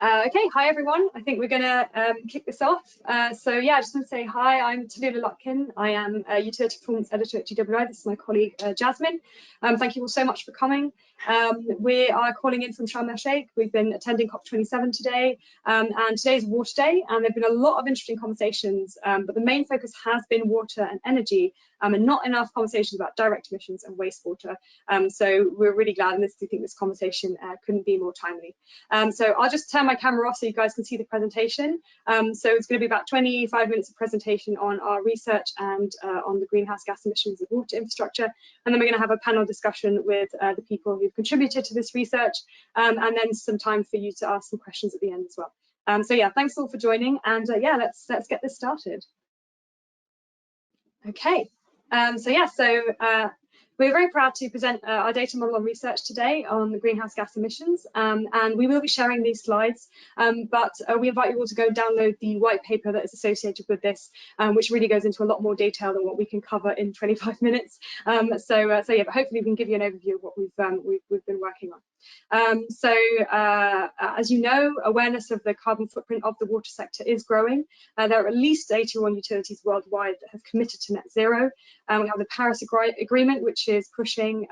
Okay, hi everyone. I think we're going to kick this off. So yeah, I just want to say hi, I'm Tallulah Lutkin. I am a Utility Performance Editor at GWI. This is my colleague Jasmine. Thank you all so much for coming. We are calling in from Sharm el-Sheikh. We've been attending COP27 today, and today is Water Day, and there have been a lot of interesting conversations, but the main focus has been water and energy, and not enough conversations about direct emissions and wastewater. So we're really glad, and we think this conversation couldn't be more timely. So I'll just turn my camera off so you guys can see the presentation. So it's going to be about 25 minutes of presentation on our research and on the greenhouse gas emissions of water infrastructure. And then we're going to have a panel discussion with the people who've contributed to this research, and then some time for you to ask some questions at the end as well. So yeah, thanks all for joining, and yeah, let's get this started. Okay, we're very proud to present our data model on research today on the greenhouse gas emissions, and we will be sharing these slides, but we invite you all to go download the white paper that is associated with this, which really goes into a lot more detail than what we can cover in 25 minutes. Yeah, but hopefully we can give you an overview of what we've been working on. As you know, awareness of the carbon footprint of the water sector is growing. There are at least 81 utilities worldwide that have committed to net zero. We have the Paris Agreement, which is pushing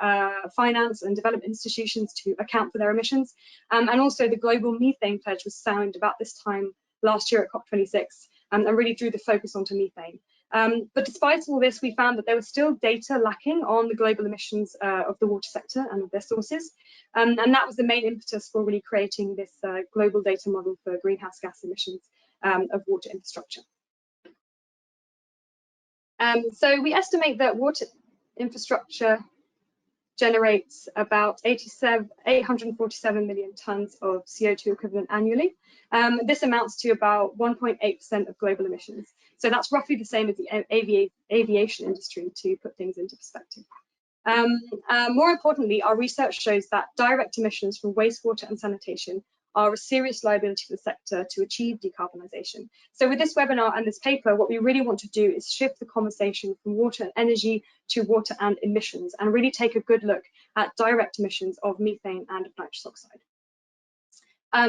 finance and development institutions to account for their emissions. And also the Global Methane Pledge was signed about this time last year at COP26, and really drew the focus onto methane. But despite all this, we found that there was still data lacking on the global emissions of the water sector and of their sources. And that was the main impetus for really creating this global data model for greenhouse gas emissions of water infrastructure. So we estimate that water infrastructure generates about 847 million tons of CO2 equivalent annually. This amounts to about 1.8% of global emissions. So that's roughly the same as the aviation industry, to put things into perspective. More importantly, our research shows that direct emissions from wastewater and sanitation are a serious liability for the sector to achieve decarbonisation. So with this webinar and this paper, what we really want to do is shift the conversation from water and energy to water and emissions, and really take a good look at direct emissions of methane and of nitrous oxide.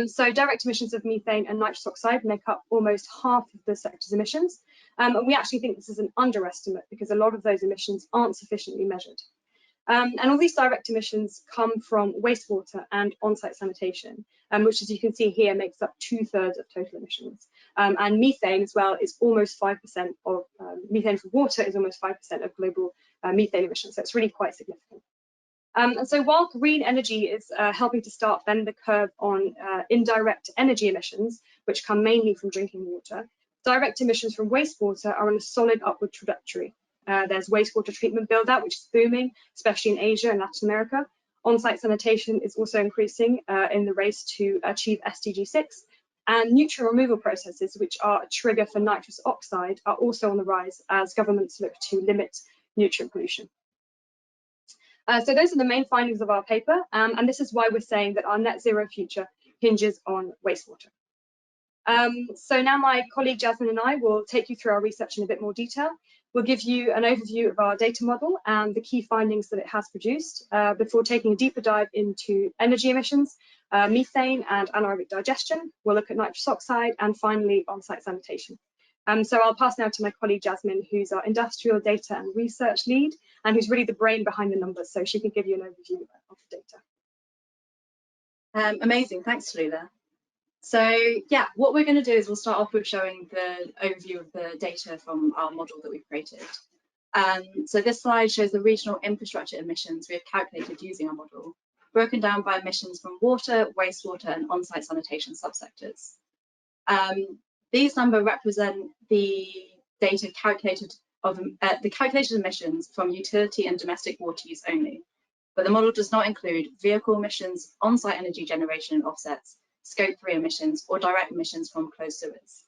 So direct emissions of methane and nitrous oxide make up almost half of the sector's emissions. And we actually think this is an underestimate because a lot of those emissions aren't sufficiently measured. And all these direct emissions come from wastewater and on-site sanitation, which, as you can see here, makes up 2/3 of total emissions. And methane as well is almost 5% of methane from water is almost 5% of global methane emissions. So it's really quite significant. And so while green energy is helping to start bend the curve on indirect energy emissions, which come mainly from drinking water, direct emissions from wastewater are on a solid upward trajectory. There's wastewater treatment build-out, which is booming, especially in Asia and Latin America. On-site sanitation is also increasing in the race to achieve SDG 6. And nutrient removal processes, which are a trigger for nitrous oxide, are also on the rise as governments look to limit nutrient pollution. So those are the main findings of our paper, and this is why we're saying that our net zero future hinges on wastewater. So now my colleague Jasmine and I will take you through our research in a bit more detail. We'll give you an overview of our data model and the key findings that it has produced before taking a deeper dive into energy emissions, methane and anaerobic digestion. We'll look at nitrous oxide and finally on-site sanitation. So I'll pass now to my colleague Jasmine, who's our industrial data and research lead and who's really the brain behind the numbers, so she can give you an overview of the data. Amazing, thanks Tallulah. So yeah, what we're going to do is we'll start off with showing the overview of the data from our model that we've created. So this slide shows the regional infrastructure emissions we have calculated using our model, broken down by emissions from water, wastewater and on-site sanitation subsectors. These numbers represent the data calculated of the calculated emissions from utility and domestic water use only, but the model does not include vehicle emissions, on-site energy generation and offsets, Scope 3 emissions or direct emissions from closed sewers.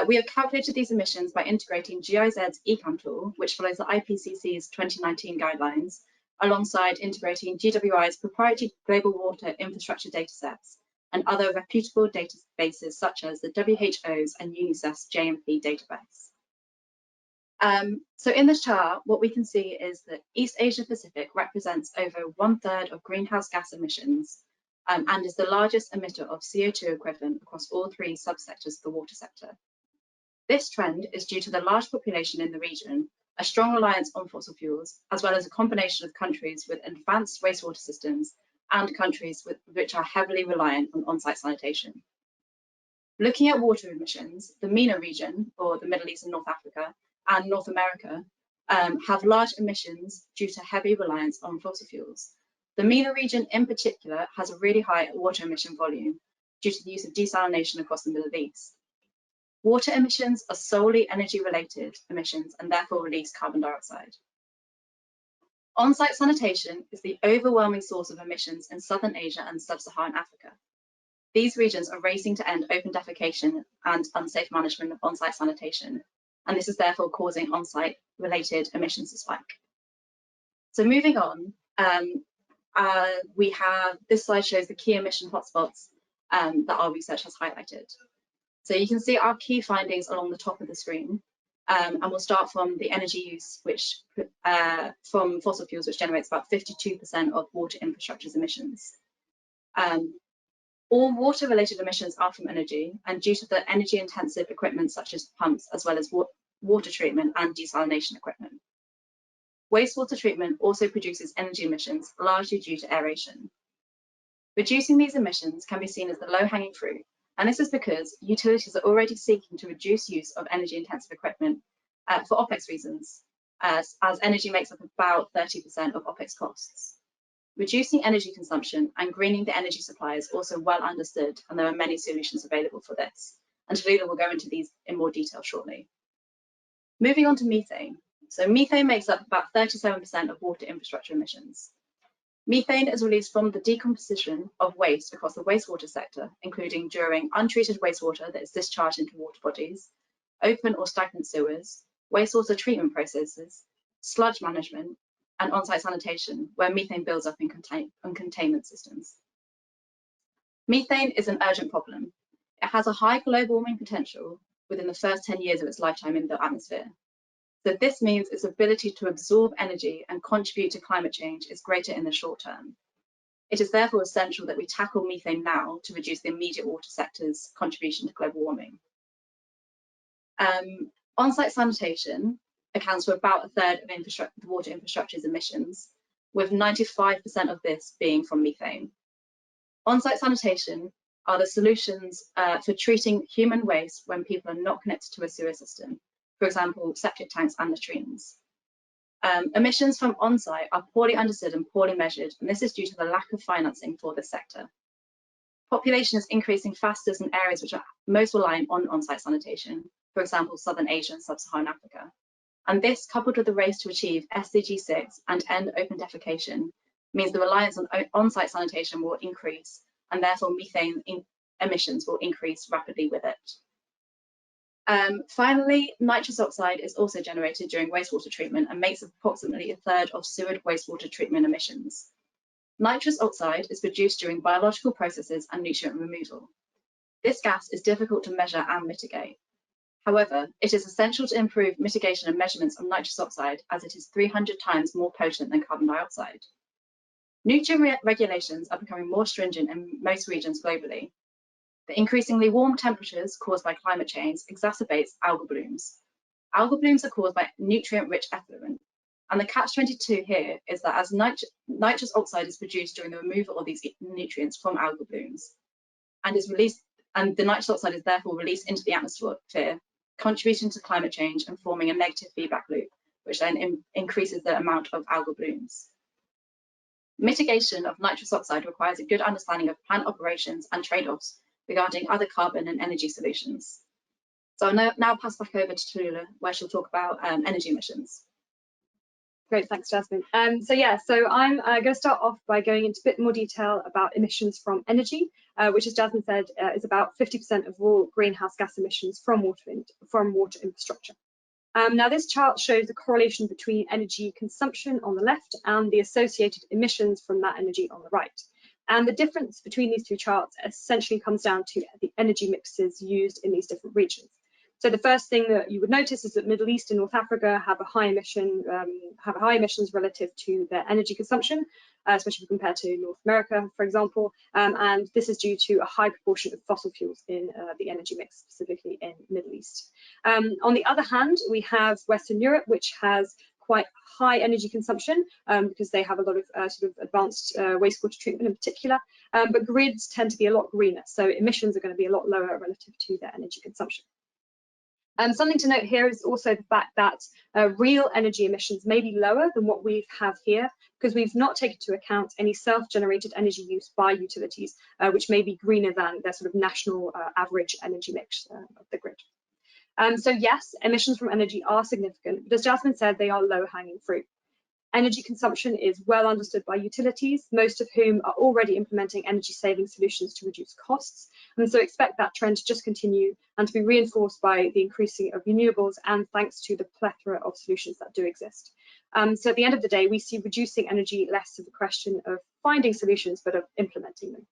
We have calculated these emissions by integrating GIZ's ECAM tool, which follows the IPCC's 2019 guidelines, alongside integrating GWI's proprietary global water infrastructure datasets and other reputable databases such as the WHO's and UNICEF's JMP database. So in this chart, what we can see is that East Asia Pacific represents over 1/3 of greenhouse gas emissions, and is the largest emitter of CO2 equivalent across all three subsectors of the water sector. This trend is due to the large population in the region, a strong reliance on fossil fuels, as well as a combination of countries with advanced wastewater systems and countries which are heavily reliant on on-site sanitation. Looking at water emissions, the MENA region, or the Middle East and North Africa, and North America have large emissions due to heavy reliance on fossil fuels. The MENA region in particular has a really high water emission volume due to the use of desalination across the Middle East. Water emissions are solely energy-related emissions and therefore release carbon dioxide. On-site sanitation is the overwhelming source of emissions in Southern Asia and Sub-Saharan Africa. These regions are racing to end open defecation and unsafe management of on-site sanitation, and this is therefore causing on-site related emissions to spike. So moving on, this slide shows the key emission hotspots that our research has highlighted. So you can see our key findings along the top of the screen, and we'll start from the energy use, which from fossil fuels, which generates about 52% of water infrastructure's emissions. All water-related emissions are from energy, and due to the energy-intensive equipment such as pumps, as well as water treatment and desalination equipment. Wastewater treatment also produces energy emissions, largely due to aeration. Reducing these emissions can be seen as the low-hanging fruit, and this is because utilities are already seeking to reduce use of energy-intensive equipment for OPEX reasons, as energy makes up about 30% of OPEX costs. Reducing energy consumption and greening the energy supply is also well understood, and there are many solutions available for this. And Tallulah will go into these in more detail shortly. Moving on to methane. So methane makes up about 37% of water infrastructure emissions. Methane is released from the decomposition of waste across the wastewater sector, including during untreated wastewater that is discharged into water bodies, open or stagnant sewers, wastewater treatment processes, sludge management, and on-site sanitation, where methane builds up in containment systems. Methane is an urgent problem. It has a high global warming potential within the first 10 years of its lifetime in the atmosphere. So this means its ability to absorb energy and contribute to climate change is greater in the short term. It is therefore essential that we tackle methane now to reduce the immediate water sector's contribution to global warming. On-site sanitation accounts for about a third of the water infrastructure's emissions, with 95% of this being from methane. On-site sanitation are the solutions for treating human waste when people are not connected to a sewer system, for example, septic tanks and latrines. Emissions from on-site are poorly understood and poorly measured, and this is due to the lack of financing for this sector. Population is increasing fastest in areas which are most reliant on on-site sanitation, for example, Southern Asia and Sub-Saharan Africa. And this, coupled with the race to achieve SDG 6 and end open defecation, means the reliance on on-site sanitation will increase, and therefore methane emissions will increase rapidly with it. Finally, nitrous oxide is also generated during wastewater treatment and makes up approximately a third of sewered wastewater treatment emissions. Nitrous oxide is produced during biological processes and nutrient removal. This gas is difficult to measure and mitigate. However, it is essential to improve mitigation and measurements of nitrous oxide, as it is 300 times more potent than carbon dioxide. Nutrient regulations are becoming more stringent in most regions globally. The increasingly warm temperatures caused by climate change exacerbates algal blooms. Algal blooms are caused by nutrient-rich effluent, and the catch-22 here is that as nitrous oxide is produced during the removal of these nutrients from algal blooms, and the nitrous oxide is therefore released into the atmosphere, contributing to climate change and forming a negative feedback loop, which then increases the amount of algal blooms. Mitigation of nitrous oxide requires a good understanding of plant operations and trade-offs regarding other carbon and energy solutions. So I'll now pass back over to Tallulah, where she'll talk about energy emissions. Great, thanks, Jasmine. So I'm going to start off by going into a bit more detail about emissions from energy, which, as Jasmine said, is about 50% of all greenhouse gas emissions from water infrastructure. Now, this chart shows the correlation between energy consumption on the left and the associated emissions from that energy on the right. And the difference between these two charts essentially comes down to the energy mixes used in these different regions. So the first thing that you would notice is that Middle East and North Africa have high emissions relative to their energy consumption, especially compared to North America, for example. And this is due to a high proportion of fossil fuels in the energy mix, specifically in Middle East. On the other hand, we have Western Europe, which has quite high energy consumption because they have a lot of sort of advanced wastewater treatment in particular, but grids tend to be a lot greener, so emissions are going to be a lot lower relative to their energy consumption. Something to note here is also the fact that real energy emissions may be lower than what we have here because we've not taken into account any self-generated energy use by utilities, which may be greener than their sort of national average energy mix of the grid. So yes, emissions from energy are significant, but as Jasmine said, they are low-hanging fruit. Energy consumption is well understood by utilities, most of whom are already implementing energy-saving solutions to reduce costs, and so expect that trend to just continue and to be reinforced by the increasing of renewables and thanks to the plethora of solutions that do exist. So at the end of the day, we see reducing energy less of a question of finding solutions, but of implementing them.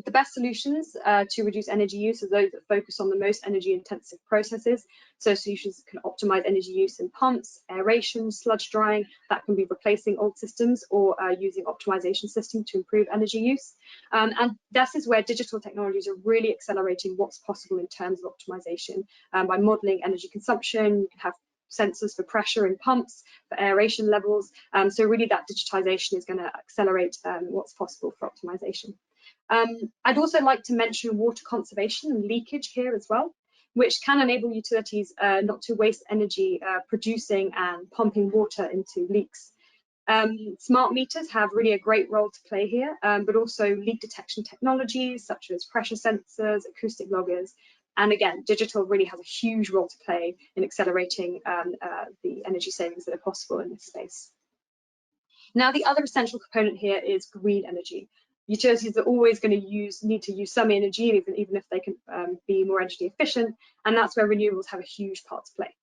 The best solutions to reduce energy use are those that focus on the most energy intensive processes. So solutions that can optimize energy use in pumps, aeration, sludge drying, that can be replacing old systems or using optimization systems to improve energy use. And this is where digital technologies are really accelerating what's possible in terms of optimization by modeling energy consumption. You can have sensors for pressure in pumps, for aeration levels. So really that digitization is going to accelerate what's possible for optimization. I'd also like to mention water conservation and leakage here as well, which can enable utilities not to waste energy producing and pumping water into leaks. Smart meters have really a great role to play here, but also leak detection technologies such as pressure sensors, acoustic loggers, and again, digital really has a huge role to play in accelerating the energy savings that are possible in this space. Now, the other essential component here is green energy. Utilities are always going to need to use some energy, even if they can be more energy efficient, and that's where renewables have a huge part to play.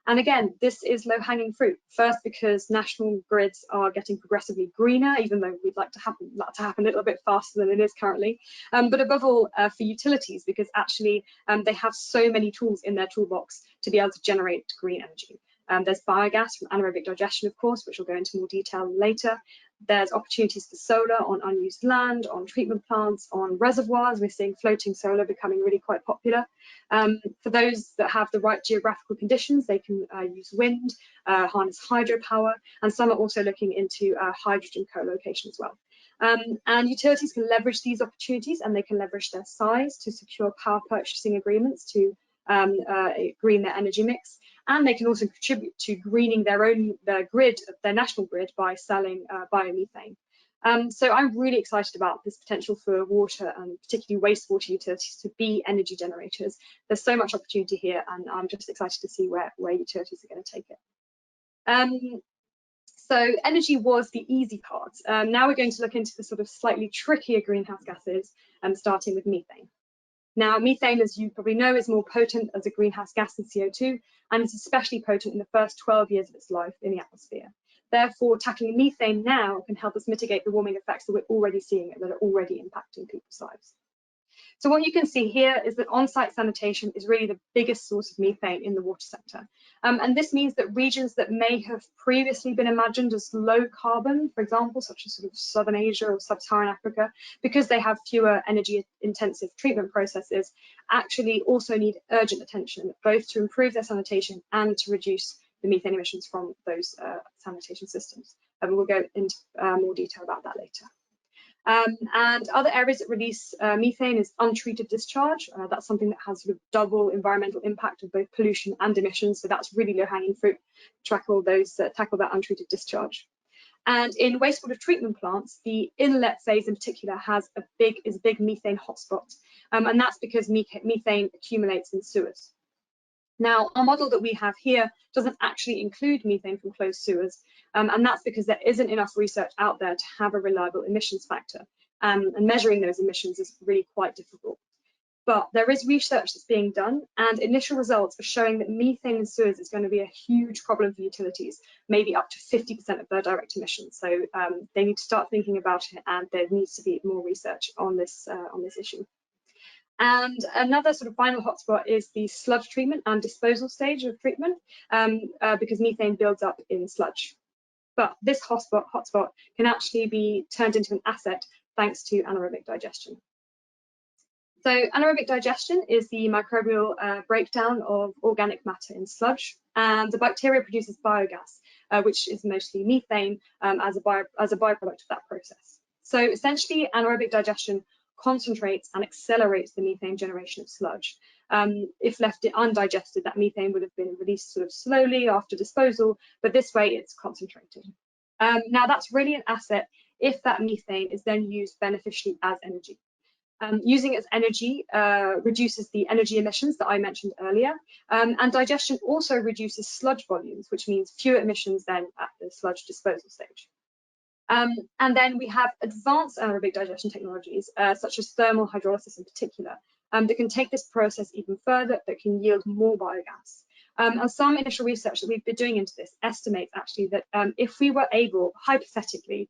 And again, this is low-hanging fruit. First, because national grids are getting progressively greener, even though we'd like that to happen a little bit faster than it is currently. But above all, for utilities, because actually they have so many tools in their toolbox to be able to generate green energy. There's biogas from anaerobic digestion, of course, which we'll go into more detail later. There's opportunities for solar on unused land, on treatment plants, on reservoirs. We're seeing floating solar becoming really quite popular. For those that have the right geographical conditions, they can use wind, harness hydropower, and some are also looking into hydrogen co-location as well. And utilities can leverage these opportunities, and they can leverage their size to secure power purchasing agreements to green their energy mix. And they can also contribute to greening their grid, their national grid, by selling biomethane. So I'm really excited about this potential for water and particularly wastewater utilities to be energy generators. There's so much opportunity here, and I'm just excited to see where utilities are going to take it. So energy was the easy part. Now we're going to look into the sort of slightly trickier greenhouse gases, starting with methane. Now, methane, as you probably know, is more potent as a greenhouse gas than CO2, and it's especially potent in the first 12 years of its life in the atmosphere. Therefore, tackling methane now can help us mitigate the warming effects that we're already seeing and that are already impacting people's lives. So what you can see here is that on-site sanitation is really the biggest source of methane in the water sector. And this means that regions that may have previously been imagined as low carbon, for example, such as sort of Southern Asia or Sub-Saharan Africa, because they have fewer energy intensive treatment processes, actually also need urgent attention, both to improve their sanitation and to reduce the methane emissions from those sanitation systems. And we'll go into more detail about that later. And other areas that release methane is untreated discharge. That's something that has sort of double environmental impact of both pollution and emissions. So that's really low-hanging fruit to tackle that untreated discharge. And in wastewater treatment plants, the inlet phase in particular is a big methane hotspot, and that's because methane accumulates in sewers. Now, our model that we have here doesn't actually include methane from closed sewers, and that's because there isn't enough research out there to have a reliable emissions factor, and measuring those emissions is really quite difficult. But there is research that's being done, and initial results are showing that methane in sewers is going to be a huge problem for utilities, maybe up to 50% of their direct emissions. So they need to start thinking about it, and there needs to be more research on this issue. And another sort of final hotspot is the sludge treatment and disposal stage of treatment, because methane builds up in sludge. But this hotspot can actually be turned into an asset thanks to anaerobic digestion. So anaerobic digestion is the microbial breakdown of organic matter in sludge, and the bacteria produces biogas, which is mostly methane, as a byproduct of that process. So essentially, anaerobic digestion concentrates and accelerates the methane generation of sludge. If left undigested, that methane would have been released sort of slowly after disposal, but this way it's concentrated. Now that's really an asset if that methane is then used beneficially as energy. Using it as energy reduces the energy emissions that I mentioned earlier, and digestion also reduces sludge volumes, which means fewer emissions than at the sludge disposal stage. And then we have advanced anaerobic digestion technologies, such as thermal hydrolysis in particular, that can take this process even further, that can yield more biogas. And some initial research that we've been doing into this estimates actually that if we were able, hypothetically,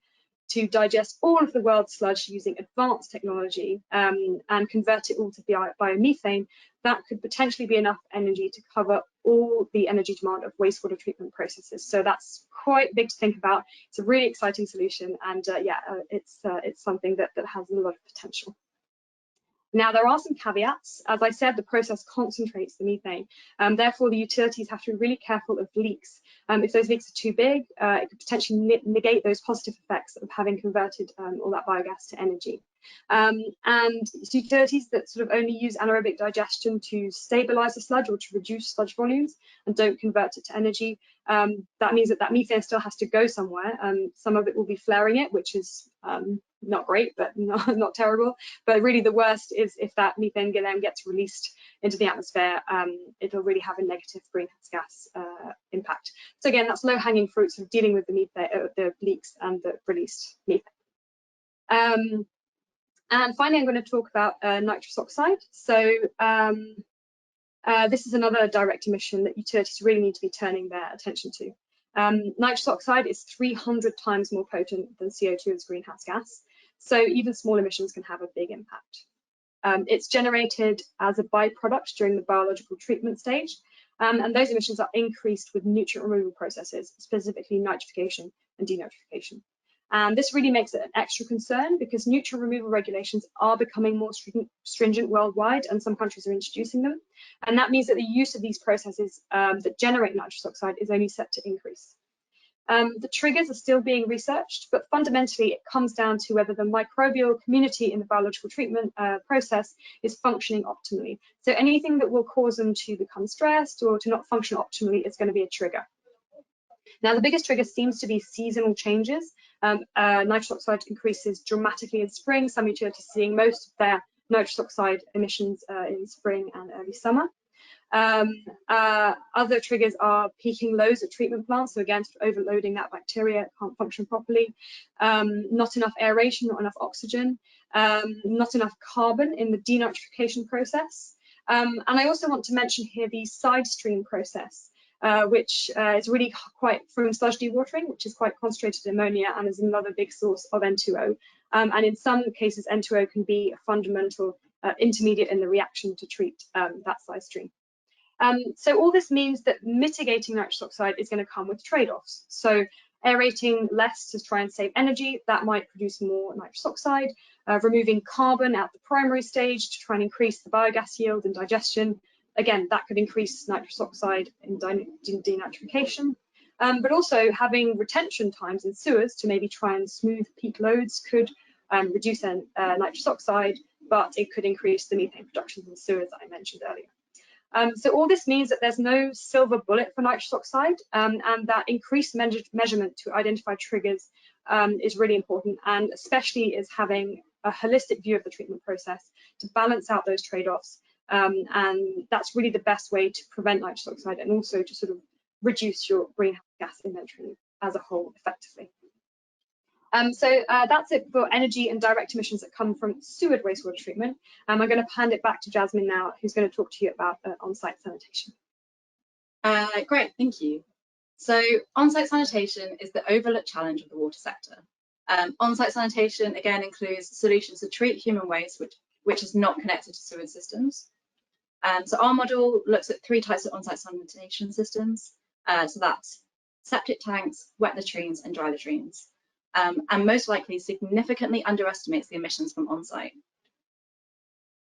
to digest all of the world's sludge using advanced technology and convert it all to biomethane, that could potentially be enough energy to cover all the energy demand of wastewater treatment processes. So that's quite big to think about. It's a really exciting solution, and it's something that has a lot of potential. Now, there are some caveats. As I said, the process concentrates the methane. Therefore, the utilities have to be really careful of leaks. If those leaks are too big, it could potentially negate those positive effects of having converted all that biogas to energy. And utilities that sort of only use anaerobic digestion to stabilize the sludge or to reduce sludge volumes and don't convert it to energy, that means that methane still has to go somewhere. Some of it will be flaring it, which is not great, but not terrible. But really the worst is if that methane then gets released into the atmosphere, it'll really have a negative greenhouse gas impact. So again, that's low-hanging fruits of dealing with the methane, the leaks and the released methane. And finally, I'm going to talk about nitrous oxide. So this is another direct emission that utilities really need to be turning their attention to. Nitrous oxide is 300 times more potent than CO2 as greenhouse gas, so even small emissions can have a big impact. It's generated as a byproduct during the biological treatment stage, and those emissions are increased with nutrient removal processes, specifically nitrification and denitrification. And this really makes it an extra concern because nutrient removal regulations are becoming more stringent worldwide, and some countries are introducing them. And that means that the use of these processes that generate nitrous oxide is only set to increase. The triggers are still being researched, but fundamentally it comes down to whether the microbial community in the biological treatment process is functioning optimally. So anything that will cause them to become stressed or to not function optimally is going to be a trigger. Now, the biggest trigger seems to be seasonal changes. Nitrous oxide increases dramatically in spring. Some utilities seeing most of their nitrous oxide emissions in spring and early summer. Other triggers are peaking loads at treatment plants. So again, overloading that bacteria, can't function properly. Not enough aeration, not enough oxygen, not enough carbon in the denitrification process. And I also want to mention here the side stream process, which is really quite from sludge dewatering, which is quite concentrated ammonia and is another big source of N2O. And in some cases, N2O can be a fundamental intermediate in the reaction to treat that side stream. So all this means that mitigating nitrous oxide is going to come with trade-offs. So aerating less to try and save energy, that might produce more nitrous oxide. Removing carbon at the primary stage to try and increase the biogas yield and digestion. Again, that could increase nitrous oxide in denitrification. But also having retention times in sewers to maybe try and smooth peak loads could reduce nitrous oxide, but it could increase the methane production in sewers that I mentioned earlier. So all this means that there's no silver bullet for nitrous oxide, and that increased measurement to identify triggers is really important, and especially is having a holistic view of the treatment process to balance out those trade-offs. And that's really the best way to prevent nitrous oxide and also to sort of reduce your greenhouse gas inventory as a whole effectively. So that's it for energy and direct emissions that come from sewage wastewater treatment. I'm going to hand it back to Jasmine now, who's going to talk to you about on-site sanitation. Great, thank you. So on-site sanitation is the overlooked challenge of the water sector. On-site sanitation, again, includes solutions to treat human waste, which which is not connected to sewage systems. So our model looks at 3 types of on-site sanitation systems. So that's septic tanks, wet latrines, and dry latrines. And most likely significantly underestimates the emissions from on-site.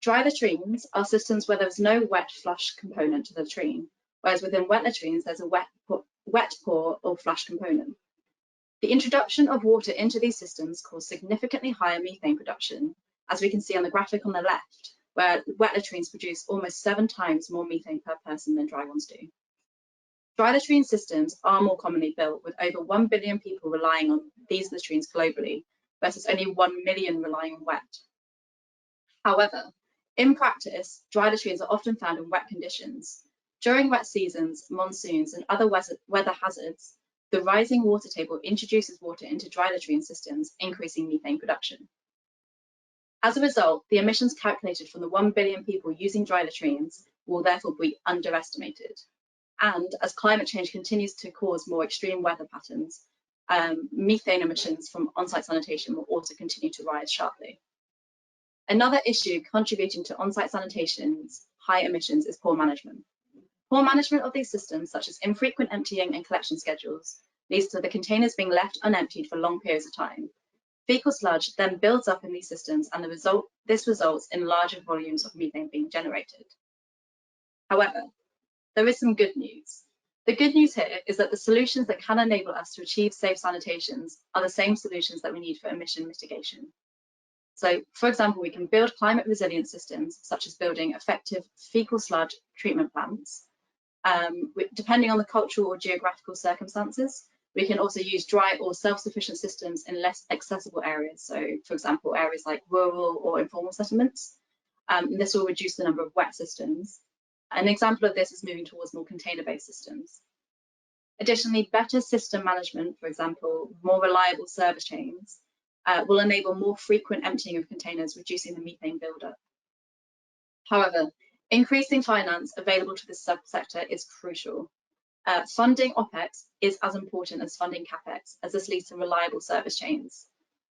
Dry latrines are systems where there's no wet flush component to the latrine, whereas within wet latrines, there's a wet pour or flush component. The introduction of water into these systems caused significantly higher methane production, as we can see on the graphic on the left, where wet latrines produce almost 7 times more methane per person than dry ones do. Dry latrine systems are more commonly built, with over 1 billion people relying on these latrines globally, versus only 1 million relying on wet. However, in practice, dry latrines are often found in wet conditions. During wet seasons, monsoons, and other weather hazards, the rising water table introduces water into dry latrine systems, increasing methane production. As a result, the emissions calculated from the 1 billion people using dry latrines will therefore be underestimated. And as climate change continues to cause more extreme weather patterns, methane emissions from on-site sanitation will also continue to rise sharply. Another issue contributing to on-site sanitation's high emissions is poor management. Poor management of these systems, such as infrequent emptying and collection schedules, leads to the containers being left unemptied for long periods of time. Fecal sludge then builds up in these systems, and this results in larger volumes of methane being generated. However, there is some good news. The good news here is that the solutions that can enable us to achieve safe sanitations are the same solutions that we need for emission mitigation. So, for example, we can build climate resilient systems, such as building effective fecal sludge treatment plants. Depending on the cultural or geographical circumstances, we can also use dry or self-sufficient systems in less accessible areas. So, for example, areas like rural or informal settlements. This will reduce the number of wet systems. An example of this is moving towards more container-based systems. Additionally, better system management, for example, more reliable service chains, will enable more frequent emptying of containers, reducing the methane buildup. However, increasing finance available to this subsector is crucial. Funding OPEX is as important as funding CAPEX, as this leads to reliable service chains.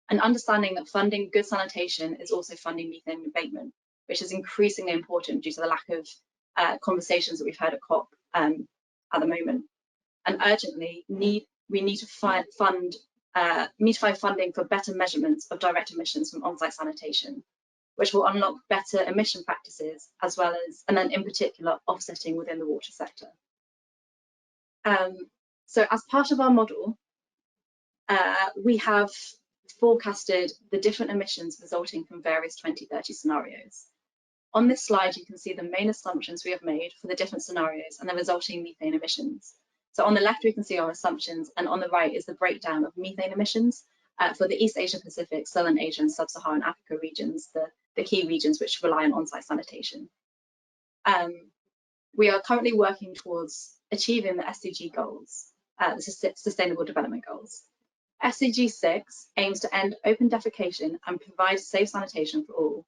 And understanding that funding good sanitation is also funding methane abatement, which is increasingly important due to the lack of conversations that we've heard at COP at the moment. And urgently, we need to find funding for better measurements of direct emissions from on-site sanitation, which will unlock better emission practices, as well as, and then in particular, offsetting within the water sector. So as part of our model, we have forecasted the different emissions resulting from various 2030 scenarios. On this slide, you can see the main assumptions we have made for the different scenarios and the resulting methane emissions. So on the left, we can see our assumptions, and on the right is the breakdown of methane emissions for the East Asia Pacific, Southern Asia, and Sub-Saharan Africa regions, the key regions which rely on on-site sanitation. We are currently working towards achieving the SDG goals, the Sustainable Development Goals. SDG 6 aims to end open defecation and provide safe sanitation for all.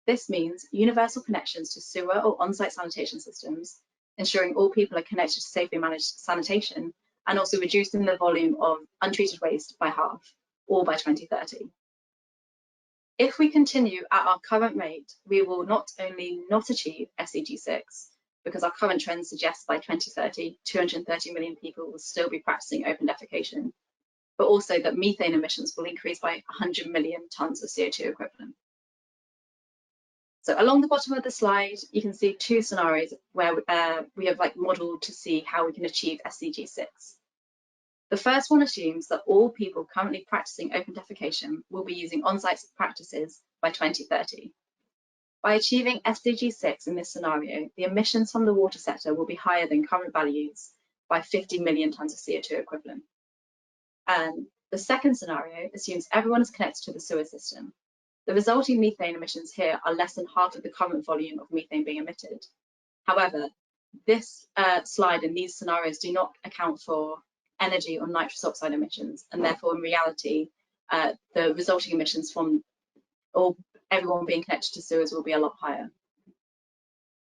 This means universal connections to sewer or on-site sanitation systems, ensuring all people are connected to safely managed sanitation, and also reducing the volume of untreated waste by half, all by 2030. If we continue at our current rate, we will not only not achieve SDG 6, because our current trends suggest by 2030, 230 million people will still be practicing open defecation, but also that methane emissions will increase by 100 million tonnes of CO2 equivalent. So along the bottom of the slide, you can see 2 scenarios where we have modelled to see how we can achieve SDG 6. The first one assumes that all people currently practicing open defecation will be using on-site practices by 2030. By achieving SDG 6 in this scenario, the emissions from the water sector will be higher than current values by 50 million tonnes of CO2 equivalent. The second scenario assumes everyone is connected to the sewer system. The resulting methane emissions here are less than half of the current volume of methane being emitted. However, this slide and these scenarios do not account for energy or nitrous oxide emissions, and therefore in reality, the resulting emissions from everyone being connected to sewers will be a lot higher.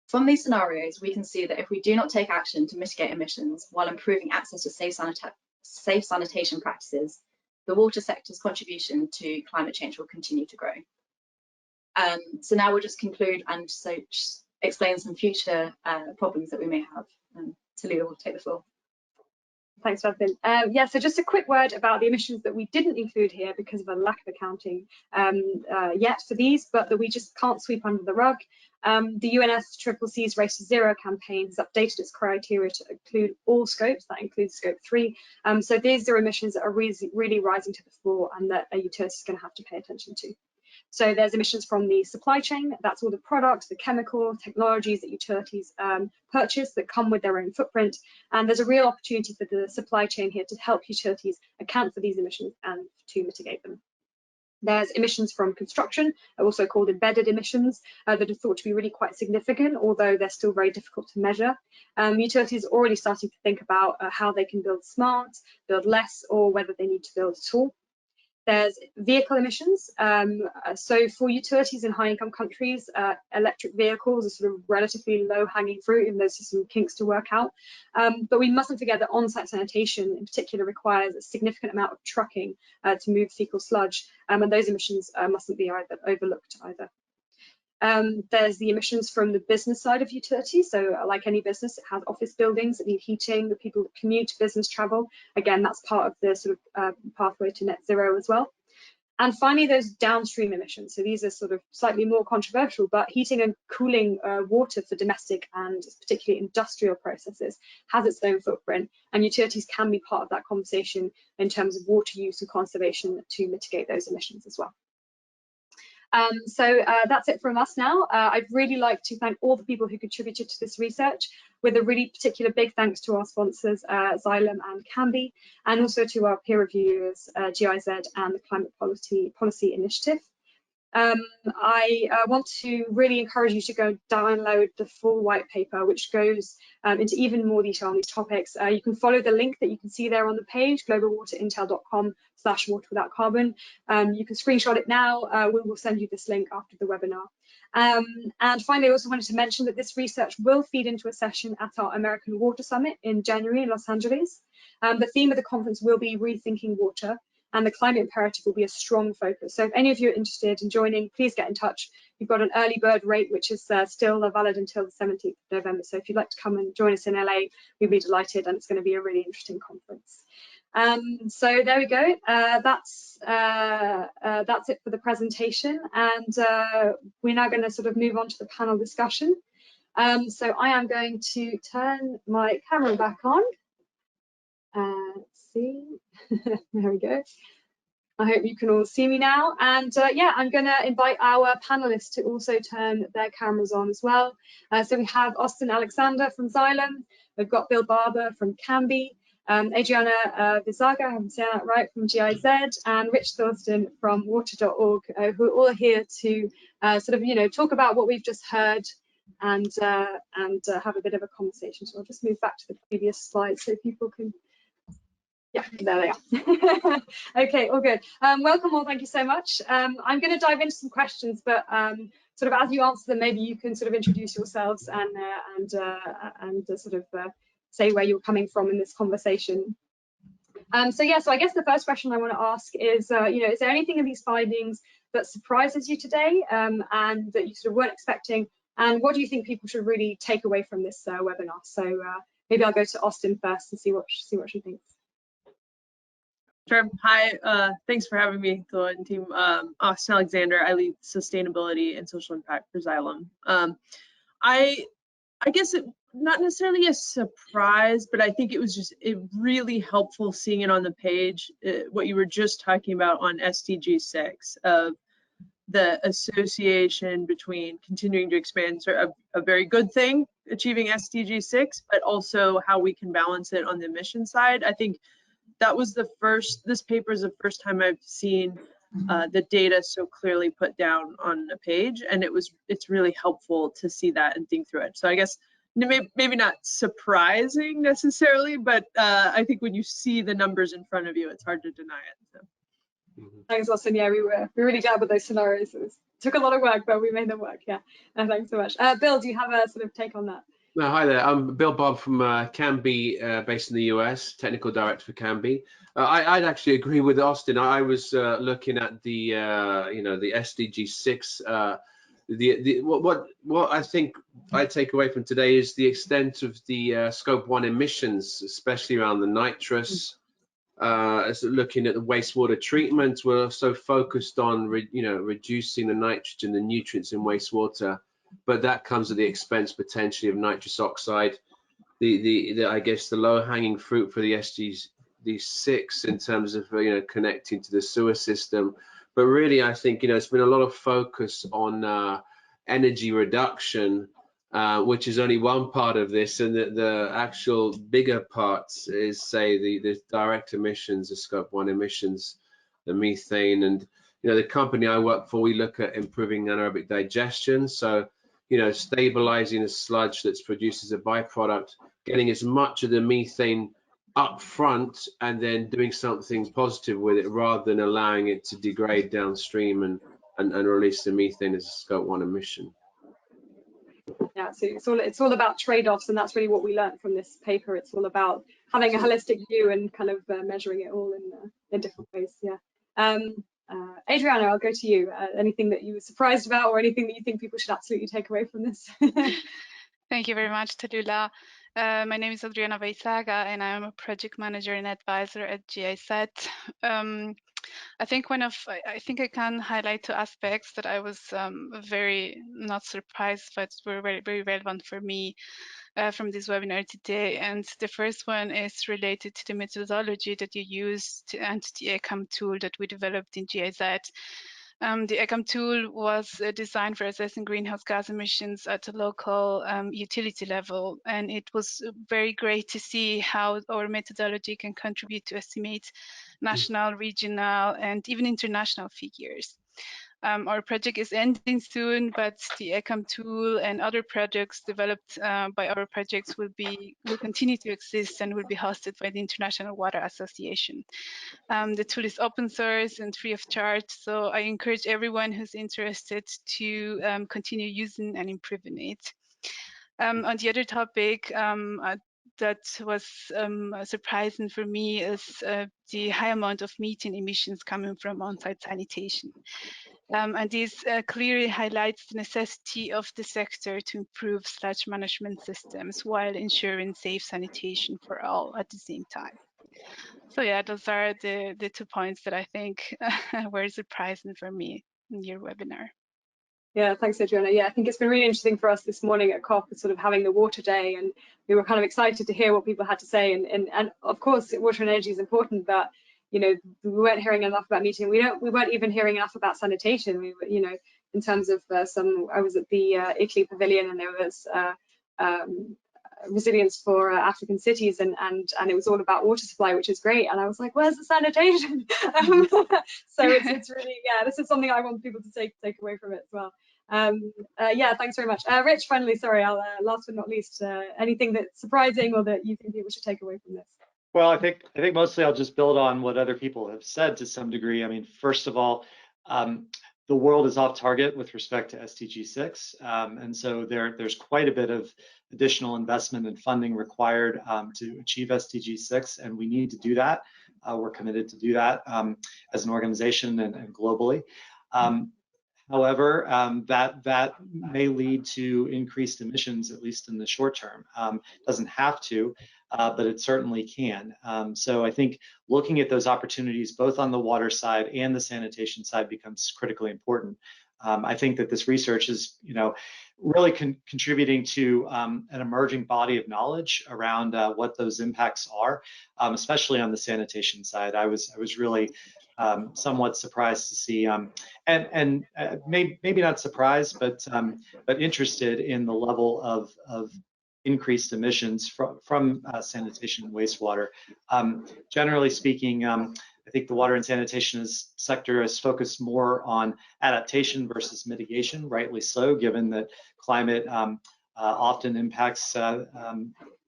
From these scenarios, we can see that if we do not take action to mitigate emissions while improving access to safe sanitation practices, the water sector's contribution to climate change will continue to grow. So now we'll just conclude and so just explain some future problems that we may have. Talia will take the floor. Thanks, Jasmine. Yeah, so just a quick word about the emissions that we didn't include here because of a lack of accounting yet for these, but that we just can't sweep under the rug. The UNFCCC's Race to Zero campaign has updated its criteria to include all scopes, that includes scope 3. So these are emissions that are really rising to the fore and that a utility is going to have to pay attention to. So there's emissions from the supply chain, that's all the products, the chemical technologies that utilities purchase that come with their own footprint. And there's a real opportunity for the supply chain here to help utilities account for these emissions and to mitigate them. There's emissions from construction, also called embedded emissions, that are thought to be really quite significant, although they're still very difficult to measure. Utilities are already starting to think about how they can build smart, build less, or whether they need to build at all. There's vehicle emissions. So for utilities in high-income countries, electric vehicles are sort of relatively low-hanging fruit, even though there's some kinks to work out. But we mustn't forget that on-site sanitation in particular requires a significant amount of trucking to move fecal sludge, and those emissions mustn't be overlooked either. There's the emissions from the business side of utilities. So like any business, it has office buildings that need heating, the people that commute, business travel. Again, that's part of the sort of pathway to net zero as well. And finally, those downstream emissions. So these are sort of slightly more controversial, but heating and cooling water for domestic and particularly industrial processes has its own footprint, and utilities can be part of that conversation in terms of water use and conservation to mitigate those emissions as well. So that's it from us now. I'd really like to thank all the people who contributed to this research, with a really particular big thanks to our sponsors, Xylem and CAMBI, and also to our peer reviewers, GIZ and the Climate Policy Initiative. I want to really encourage you to go download the full white paper, which goes into even more detail on these topics. You can follow the link that you can see there on the page, globalwaterintel.com/water-without-carbon. You can screenshot it now. We will send you this link after the webinar. And finally, I also wanted to mention that this research will feed into a session at our American Water Summit in January in Los Angeles. The theme of the conference will be Rethinking Water, and the climate imperative will be a strong focus. So if any of you are interested in joining, please get in touch. We've got an early bird rate, which is still valid until the 17th of November. So if you'd like to come and join us in LA, we'd be delighted, and it's going to be a really interesting conference. So there we go. That's it for the presentation, and we're now going to sort of move on to the panel discussion. So I am going to turn my camera back on. Let's see. There we go. I hope you can all see me now. And yeah, I'm going to invite our panelists to also turn their cameras on as well. So we have Austin Alexander from Xylem. We've got Bill Barber from CAMBI, Adriana Veizaga, I haven't said that right, from GIZ, and Rich Thorsten from water.org, who are all here to sort of, talk about what we've just heard and have a bit of a conversation. So I'll just move back to the previous slide so people can. Yeah, there they are. Okay, all good. Welcome all, thank you so much. I'm going to dive into some questions, but sort of as you answer them, maybe you can sort of introduce yourselves and sort of say where you're coming from in this conversation. So yeah, so I guess the first question I want to ask is, is there anything in these findings that surprises you today and that you sort of weren't expecting? And what do you think people should really take away from this webinar? So maybe I'll go to Austin first and see what she thinks. Sure. Hi, thanks for having me, Thor and team. Austin Alexander, I lead sustainability and social impact for Xylem. I guess it not necessarily a surprise, but I think it was really helpful seeing it on the page, what you were just talking about on SDG 6 of the association between continuing to expand a very good thing, achieving SDG 6, but also how we can balance it on the emission side. I think that was this paper is the first time I've seen the data so clearly put down on a page, and it's really helpful to see that and think through it. So I guess maybe not surprising necessarily, but I think when you see the numbers in front of you, it's hard to deny it. So. Thanks, Austin. Yeah, we're really glad with those scenarios. It took a lot of work, but we made them work. Yeah, thanks so much. Bill, do you have a sort of take on that? No, hi there. I'm Bill Bob from CAMBI, based in the US, technical director for CAMBI. I'd actually agree with Austin. I was looking at the the SDG 6. What I think I take away from today is the extent of the scope 1 emissions, especially around the nitrous. As looking at the wastewater treatment, we're so focused on reducing the nitrogen, the nutrients in wastewater, but that comes at the expense potentially of nitrous oxide. I guess the low-hanging fruit for the SDG6 in terms of connecting to the sewer system, but really I think it's been a lot of focus on energy reduction, which is only one part of this, and the actual bigger parts is, say, the direct emissions, the scope 1 emissions, the methane. And the company I work for, we look at improving anaerobic digestion, so stabilizing the sludge that's produced as a byproduct, getting as much of the methane up front and then doing something positive with it rather than allowing it to degrade downstream and release the methane as a scope 1 emission. Yeah, so it's all about trade-offs, and that's really what we learned from this paper. It's all about having a holistic view and kind of measuring it all in different ways. Yeah. Adriana, I'll go to you. Anything that you were surprised about, or anything that you think people should absolutely take away from this? Thank you very much, Tallulah. My name is Adriana Veizaga, and I am a project manager and advisor at GIZ. I think I think I can highlight 2 aspects that I was very not surprised, but were very, very relevant for me from this webinar today. And the first one is related to the methodology that you used and the ECAM tool that we developed in GIZ. The ECAM tool was designed for assessing greenhouse gas emissions at a local utility level, and it was very great to see how our methodology can contribute to estimate national, regional, and even international figures. Our project is ending soon, but the ECAM tool and other projects developed by our projects will continue to exist and will be hosted by the International Water Association. The tool is open source and free of charge, so I encourage everyone who's interested to continue using and improving it. On the other topic, that was surprising for me is the high amount of methane emissions coming from on-site sanitation. And this clearly highlights the necessity of the sector to improve sludge management systems while ensuring safe sanitation for all at the same time. So yeah, those are the 2 points that I think were surprising for me in your webinar. Yeah, thanks, Adriana. Yeah, I think it's been really interesting for us this morning at COP, sort of having the water day, and we were kind of excited to hear what people had to say. And of course, water and energy is important, but we weren't hearing enough about methane. We weren't even hearing enough about sanitation. We were, in terms of I was at the Italy Pavilion, and there was resilience for African cities, and it was all about water supply, which is great. And I was like, where's the sanitation? So it's really, yeah, this is something I want people to take away from it as well. Yeah, thanks very much. Rich, finally, sorry, I'll last but not least, anything that's surprising or that you think people should take away from this? Well, I think mostly I'll just build on what other people have said to some degree. I mean, first of all, the world is off target with respect to SDG 6, and so there's quite a bit of additional investment and funding required to achieve SDG 6, and we need to do that. We're committed to do that as an organization and globally. However, that may lead to increased emissions, at least in the short term. Doesn't have to, but it certainly can. So I think looking at those opportunities, both on the water side and the sanitation side, becomes critically important. I think that this research is, really contributing to an emerging body of knowledge around what those impacts are, especially on the sanitation side. I was really somewhat surprised to see, and maybe not surprised, but interested in the level of increased emissions from sanitation and wastewater. Generally speaking, I think the water and sanitation sector is focused more on adaptation versus mitigation, rightly so, given that climate often impacts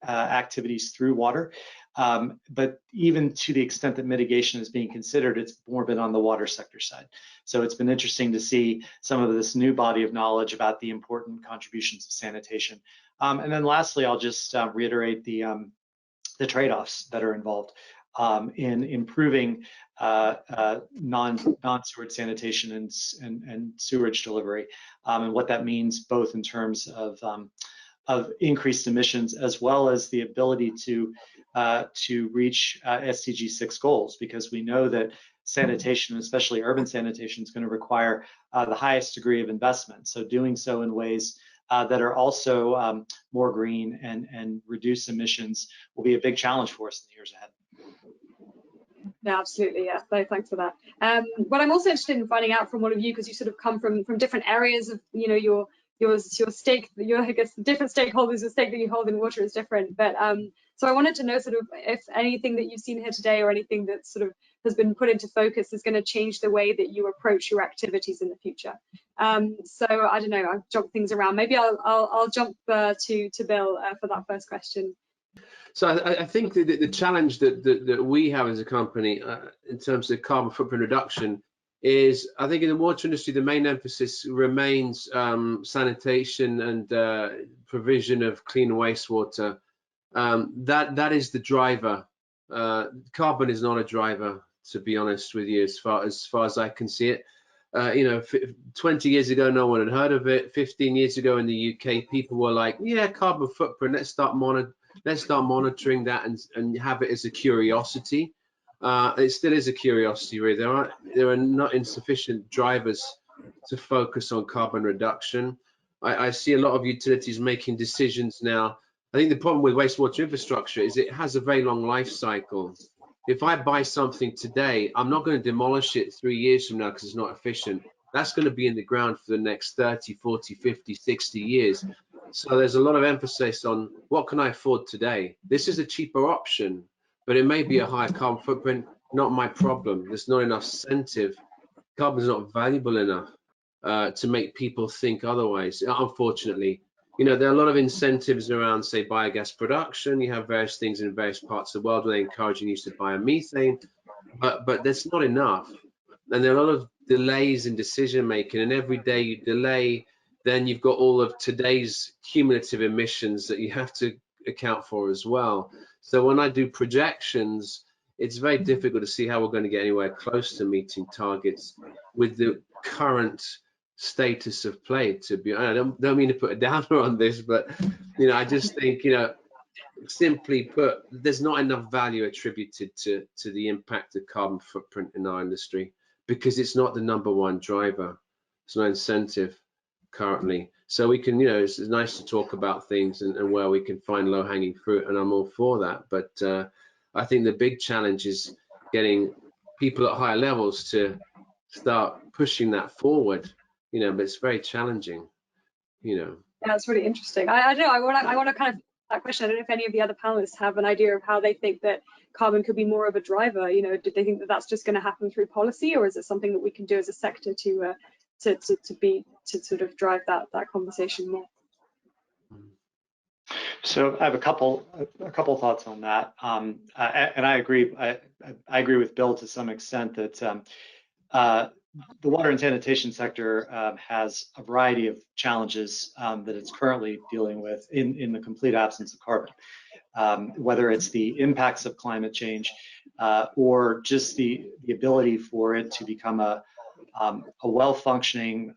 activities through water. But even to the extent that mitigation is being considered, it's more been on the water sector side. So it's been interesting to see some of this new body of knowledge about the important contributions of sanitation. And then lastly, I'll just reiterate the trade-offs that are involved in improving non-sewage sanitation and sewerage delivery, and what that means both in terms of increased emissions as well as the ability to reach SDG 6 goals, because we know that sanitation, especially urban sanitation, is going to require the highest degree of investment. So doing so in ways that are also more green and reduce emissions will be a big challenge for us in the years ahead. Yeah, absolutely. Yeah, so thanks for that. What I'm also interested in finding out from all of you, because you sort of come from different areas of, you know, your stake, I guess the different stakeholders, the stake that you hold in water is different. But so I wanted to know sort of if anything that you've seen here today or anything that sort of has been put into focus is going to change the way that you approach your activities in the future. So I don't know, I've jumped things around. Maybe I'll jump to Bill for that first question. So I think the challenge that we have as a company in terms of carbon footprint reduction is, I think in the water industry, the main emphasis remains sanitation and provision of clean wastewater. That is the driver. Carbon is not a driver, to be honest with you, as far as I can see it. You know, 20 years ago, no one had heard of it. 15 years ago in the UK, people were like, yeah, carbon footprint, let's start monitoring that and have it as a curiosity. It still is a curiosity, really. There are not insufficient drivers to focus on carbon reduction. I see a lot of utilities making decisions now. I think the problem with wastewater infrastructure is it has a very long life cycle. If I buy something today, I'm not going to demolish it 3 years from now because it's not efficient. That's going to be in the ground for the next 30, 40, 50, 60 years. So there's a lot of emphasis on what can I afford today? This is a cheaper option, but it may be a higher carbon footprint, not my problem. There's not enough incentive. Carbon is not valuable enough to make people think otherwise, unfortunately. You know, there are a lot of incentives around, say, biogas production. You have various things in various parts of the world where they encourage use of biomethane, but that's not enough. And there are a lot of delays in decision making, and every day you delay, then you've got all of today's cumulative emissions that you have to account for as well. So when I do projections, it's very difficult to see how we're going to get anywhere close to meeting targets with the current status of play. To be, I don't mean to put a downer on this, but you know, I just think, you know, simply put, there's not enough value attributed to the impact of carbon footprint in our industry because it's not the #1 driver. It's no incentive currently. So we can, you know, it's nice to talk about things and where we can find low-hanging fruit, and I'm all for that. But I think the big challenge is getting people at higher levels to start pushing that forward, you know, but it's very challenging, you know. Yeah, it's really interesting. I don't know, I want to kind of that question. I don't know if any of the other panelists have an idea of how they think that carbon could be more of a driver. You know, do they think that that's just going to happen through policy, or is it something that we can do as a sector to sort of drive that conversation more? So I have a couple thoughts on that, and I agree. I agree with Bill to some extent that the water and sanitation sector has a variety of challenges that it's currently dealing with in the complete absence of carbon, whether it's the impacts of climate change or just the ability for it to become a well-functioning,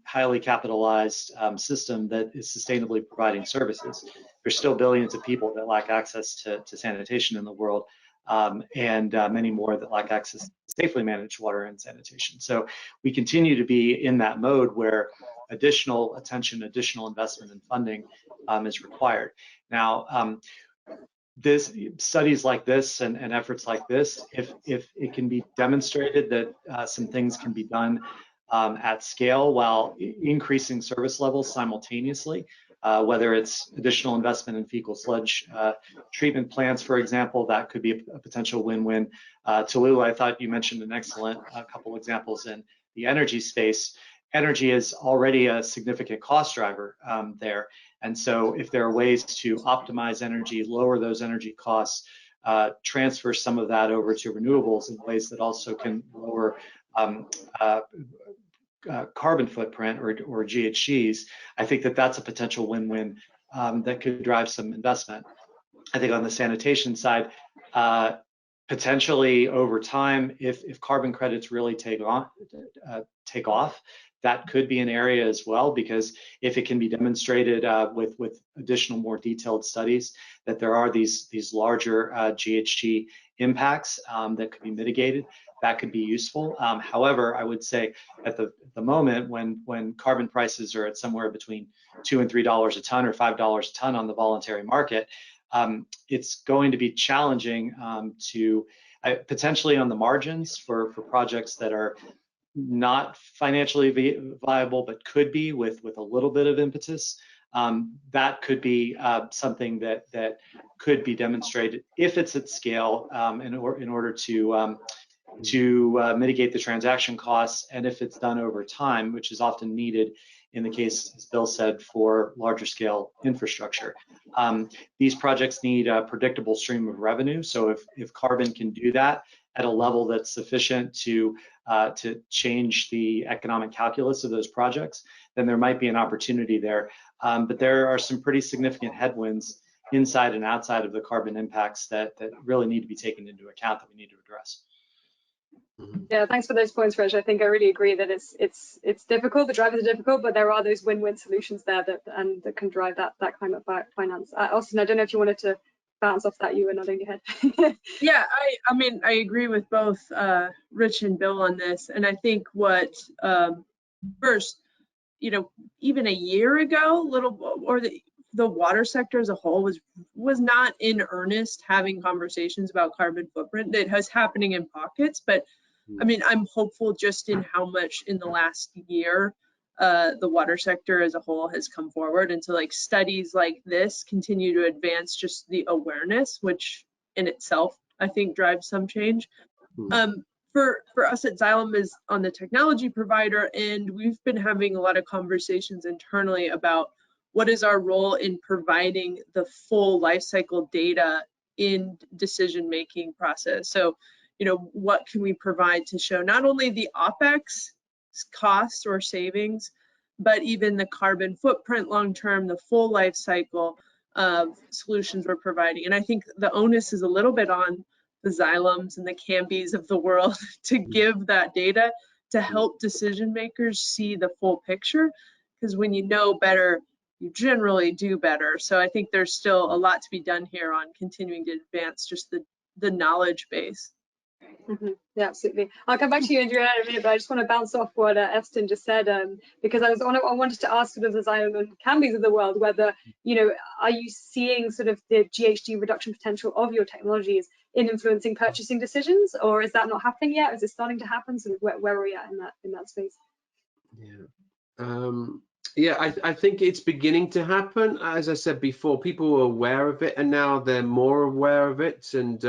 highly capitalized system that is sustainably providing services. There's still billions of people that lack access to sanitation in the world, and many more that lack access to safely managed water and sanitation. So we continue to be in that mode where additional attention, additional investment and funding is required. Now, studies like this and efforts like this, if it can be demonstrated that some things can be done at scale while increasing service levels simultaneously, whether it's additional investment in fecal sludge treatment plants, for example, that could be a potential win-win. Tallulah, I thought you mentioned an excellent couple examples in the energy space. Energy is already a significant cost driver there. And so if there are ways to optimize energy, lower those energy costs, transfer some of that over to renewables in ways that also can lower carbon footprint or GHGs, I think that that's a potential win-win that could drive some investment. I think on the sanitation side, potentially over time, if carbon credits really take off, that could be an area as well, because if it can be demonstrated with additional, more detailed studies that there are these larger GHG impacts that could be mitigated, that could be useful. However, I would say at the moment, when carbon prices are at somewhere between $2 and $3 a ton or $5 a ton on the voluntary market, it's going to be challenging to potentially on the margins for projects that are not financially viable, but could be with a little bit of impetus. That could be something that could be demonstrated if it's at scale in order to mitigate the transaction costs, and if it's done over time, which is often needed in the case, as Bill said, for larger scale infrastructure. These projects need a predictable stream of revenue. So if carbon can do that at a level that's sufficient to change the economic calculus of those projects, then there might be an opportunity there. But there are some pretty significant headwinds inside and outside of the carbon impacts that really need to be taken into account, that we need to address. Yeah, thanks for those points, Rich. I think I really agree that it's difficult. The drivers are difficult, but there are those win-win solutions there that can drive that climate finance. Austin, I don't know if you wanted to bounce off that. You were nodding your head. Yeah, I mean, I agree with both Rich and Bill on this, and I think what first, even a year ago, the water sector as a whole was not in earnest having conversations about carbon footprint. It was happening in pockets, but I mean, I'm hopeful just in how much in the last year the water sector as a whole has come forward. And so like studies like this continue to advance just the awareness, which in itself, I think drives some change. For us at Xylem is on the technology provider, and we've been having a lot of conversations internally about what is our role in providing the full life cycle data in decision-making process. So, what can we provide to show not only the OpEx costs or savings, but even the carbon footprint long-term, the full life cycle of solutions we're providing. And I think the onus is a little bit on the Xylems and the CAMBIs of the world to give that data to help decision makers see the full picture, because when you know better, you generally do better. So I think there's still a lot to be done here on continuing to advance just the knowledge base. Yeah, absolutely. I'll come back to you, Adriana, in a minute, but I just want to bounce off what Eston just said, because I wanted to ask sort of the Xylem and CAMBIs of the world whether, are you seeing sort of the GHG reduction potential of your technologies in influencing purchasing decisions, or is that not happening yet? Is it starting to happen? Sort of where are we at in that space? Yeah, I think it's beginning to happen. As I said before, people were aware of it, and now they're more aware of it, and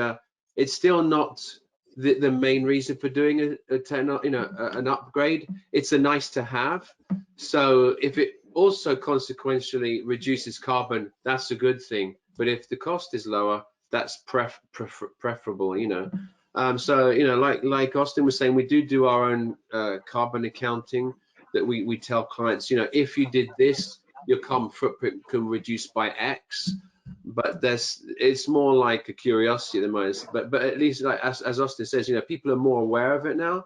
it's still not the main reason for doing an upgrade. It's a nice to have. So if it also consequentially reduces carbon, that's a good thing. But if the cost is lower, that's preferable. So like Austin was saying, we do our own carbon accounting that we tell clients. If you did this, your carbon footprint can reduce by X. But it's more like a curiosity at the moment. But at least, like as Austin says, people are more aware of it now.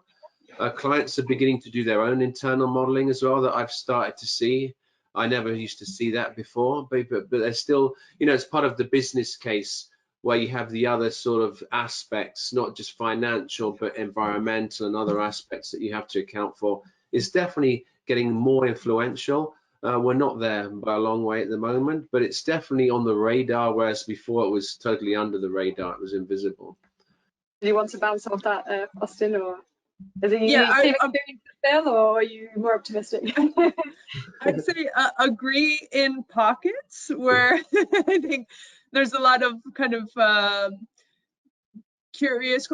Clients are beginning to do their own internal modeling as well, that I've started to see. I never used to see that before, but there's still, it's part of the business case where you have the other sort of aspects, not just financial, but environmental and other aspects that you have to account for. It's definitely getting more influential. We're not there by a long way at the moment, but it's definitely on the radar, whereas before it was totally under the radar. It was invisible. Do you want to bounce off that, Austin, or is it you Bill, or are you more optimistic? I'd say agree in pockets where I think there's a lot of kind of curious,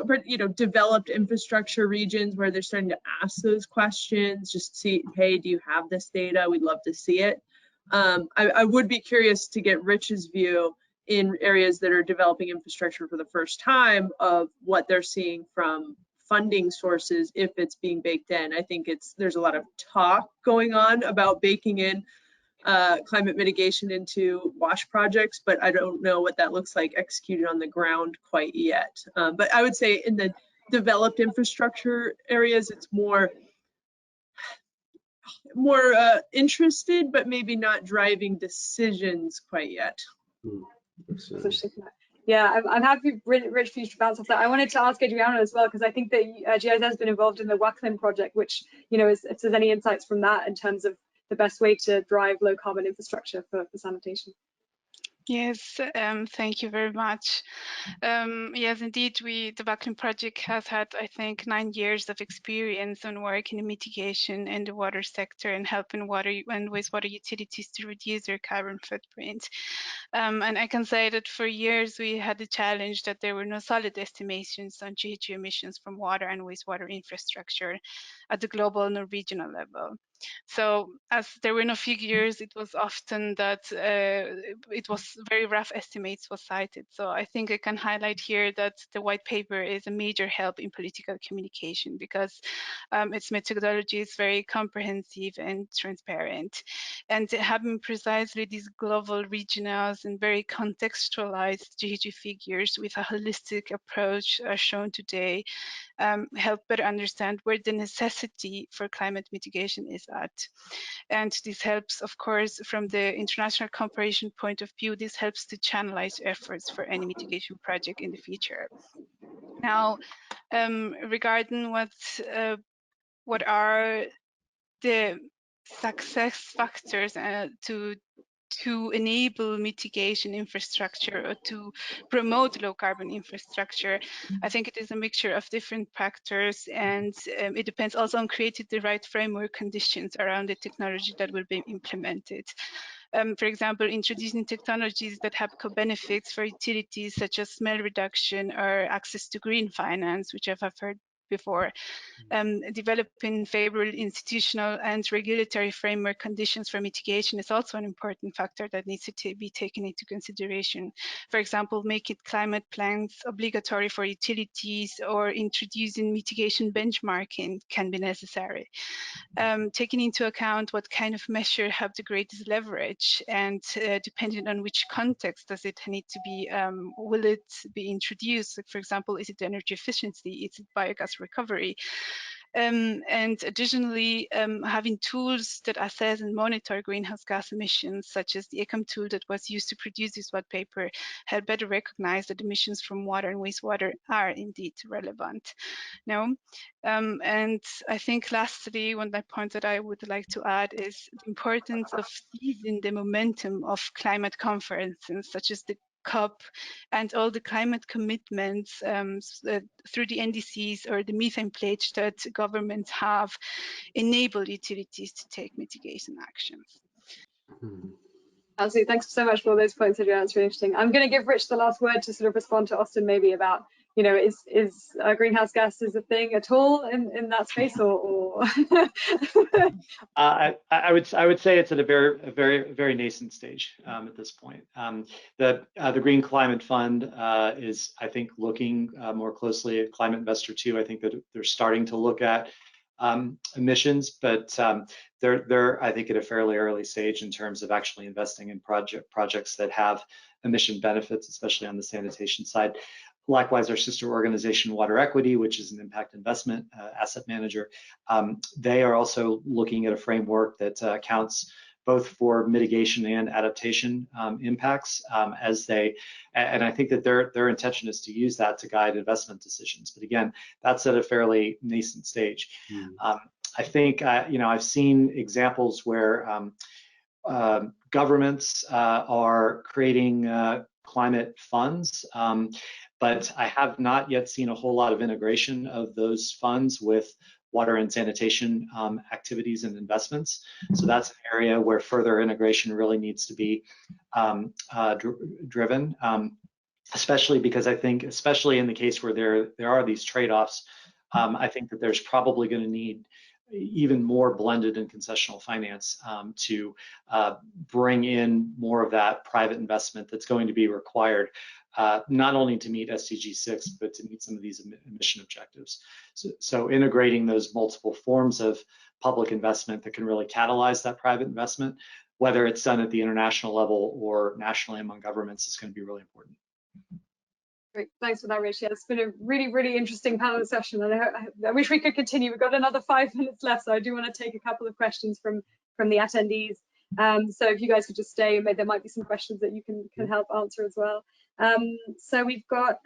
developed infrastructure regions where they're starting to ask those questions, just see, hey, do you have this data? We'd love to see it. I would be curious to get Rich's view in areas that are developing infrastructure for the first time of what they're seeing from funding sources if it's being baked in. I think there's a lot of talk going on about baking in climate mitigation into WASH projects, but I don't know what that looks like executed on the ground quite yet. But I would say in the developed infrastructure areas, it's more interested, but maybe not driving decisions quite yet. Yeah, I'm happy, Rich, for you to bounce off that. I wanted to ask Adriana as well, because I think that GIZ has been involved in the Xylem project, which, you know, if there's any insights from that in terms of the best way to drive low carbon infrastructure for sanitation. Yes, thank you very much. Yes, indeed, the Xylem project has had, I think, 9 years of experience on working in mitigation in the water sector and helping water and wastewater utilities to reduce their carbon footprint. And I can say that for years we had the challenge that there were no solid estimations on GHG emissions from water and wastewater infrastructure at the global and regional level. So as there were no figures, it was often that it was very rough estimates was cited. So I think I can highlight here that the white paper is a major help in political communication because its methodology is very comprehensive and transparent. And having precisely these global, regional, and very contextualized GHG figures with a holistic approach as shown today help better understand where the necessity for climate mitigation is at. And this helps, of course, from the international cooperation point of view, this helps to channelize efforts for any mitigation project in the future. Now, regarding what are the success factors to enable mitigation infrastructure or to promote low carbon infrastructure, I think it is a mixture of different factors, and it depends also on creating the right framework conditions around the technology that will be implemented. For example, introducing technologies that have co-benefits for utilities such as smell reduction or access to green finance, which I've heard before. Developing favorable institutional and regulatory framework conditions for mitigation is also an important factor that needs to be taken into consideration. For example, making climate plans obligatory for utilities or introducing mitigation benchmarking can be necessary. Taking into account what kind of measure have the greatest leverage, and depending on which context does it need to be, will it be introduced? Like, for example, is it energy efficiency? Is it biogas recovery? And additionally, having tools that assess and monitor greenhouse gas emissions, such as the ECAM tool that was used to produce this white paper, help better recognize that emissions from water and wastewater are indeed relevant. Now, and I think lastly, one point that I would like to add is the importance of seizing the momentum of climate conferences, such as the COP and all the climate commitments through the NDCs or the methane pledge that governments have enabled utilities to take mitigation actions. Absolutely, thanks so much for all those points, Adriana. It's really interesting. I'm going to give Rich the last word to sort of respond to Austin maybe about, you know, is greenhouse gases a thing at all in that space, or? I would say it's at a very nascent stage at this point. The Green Climate Fund is, I think, looking more closely at Climate Investor 2. I think that they're starting to look at emissions, but they're I think at a fairly early stage in terms of actually investing in projects that have emission benefits, especially on the sanitation side. Likewise, our sister organization, Water Equity, which is an impact investment asset manager, they are also looking at a framework that accounts both for mitigation and adaptation impacts and I think that their intention is to use that to guide investment decisions. But again, that's at a fairly nascent stage. I think, you know, I've seen examples where governments are creating climate funds, but I have not yet seen a whole lot of integration of those funds with water and sanitation activities and investments. So that's an area where further integration really needs to be driven, especially because I think, especially in the case where there are these trade-offs, I think that there's probably going to need even more blended and concessional finance to bring in more of that private investment that's going to be required, not only to meet SDG 6, but to meet some of these emission objectives. So integrating those multiple forms of public investment that can really catalyze that private investment, whether it's done at the international level or nationally among governments, is going to be really important. Great, thanks for that, Rich. Yeah, it's been a really, really interesting panel session, and I wish we could continue. We've got another 5 minutes left, so I do want to take a couple of questions from the attendees. So if you guys could just stay, there might be some questions that you can help answer as well. So we've got,